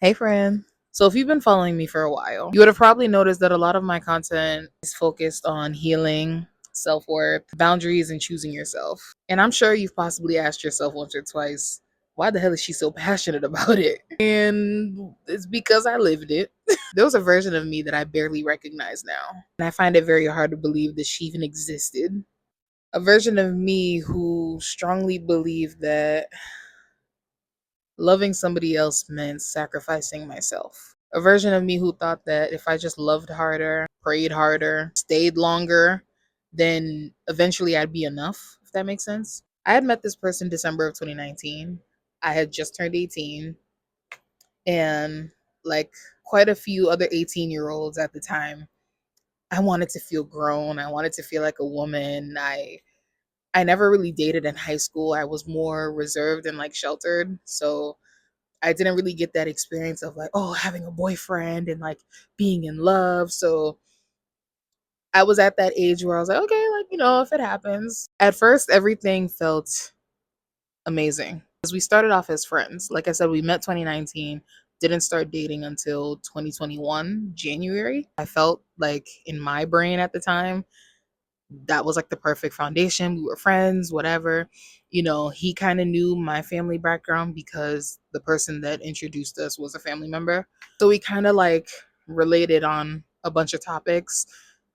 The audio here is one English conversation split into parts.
Hey, friend. So, if you've been following me for a while, you would have probably noticed that a lot of my content is focused on healing, self worth, boundaries, and choosing yourself. And I'm sure you've possibly asked yourself once or twice, why the hell is she so passionate about it? And it's because I lived it. There was a version of me that I barely recognize now. And I find it very hard to believe that she even existed. A version of me who strongly believed that loving somebody else meant sacrificing myself. A version of me who thought that if I just loved harder, prayed harder, stayed longer, then eventually I'd be enough, if that makes sense. I had met this person December of 2019. I had just turned 18, and like quite a few other 18-year-olds at the time, I wanted to feel grown. I wanted to feel like a woman. I never really dated in high school. I was more reserved and like sheltered. So I didn't really get that experience of like, oh, having a boyfriend and like being in love. So I was at that age where I was like, okay, like, if it happens. At first, everything felt amazing because we started off as friends. Like I said, we met 2019, didn't start dating until 2021, January. I felt like in my brain at the time, that was like the perfect foundation. We were friends, whatever. He kind of knew my family background because the person that introduced us was a family member. So we kind of like related on a bunch of topics.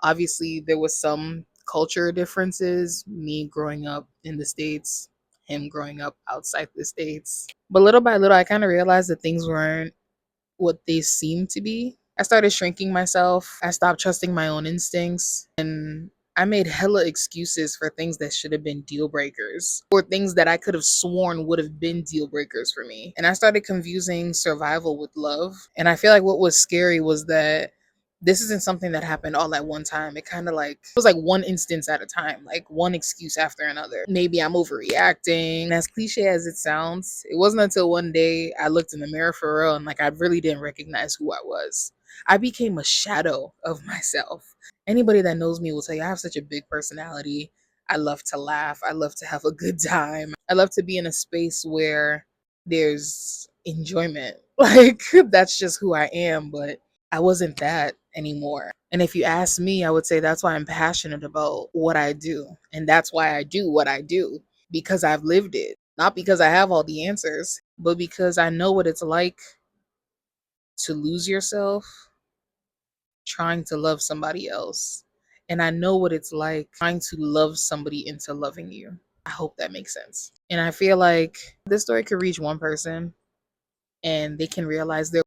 Obviously, there was some culture differences, me growing up in the States, him growing up outside the States. But little by little, I kind of realized that things weren't what they seemed to be. I started shrinking myself. I stopped trusting my own instincts. And I made hella excuses for things that should have been deal breakers or things that I could have sworn would have been deal breakers for me. And I started confusing survival with love. And I feel like what was scary was that this isn't something that happened all at one time. It kind of like it was like one instance at a time, like one excuse after another. Maybe I'm overreacting. As cliche as it sounds, it wasn't until one day I looked in the mirror for real and like I really didn't recognize who I was. I became a shadow of myself. Anybody that knows me will tell you I have such a big personality. I love to laugh. I love to have a good time. I love to be in a space where there's enjoyment. Like, that's just who I am, but I wasn't that anymore. And if you ask me, I would say that's why I'm passionate about what I do. And that's why I do what I do because I've lived it. Not because I have all the answers, but because I know what it's like to lose yourself trying to love somebody else. And I know what it's like trying to love somebody into loving you. I hope that makes sense. And I feel like this story could reach one person and they can realize their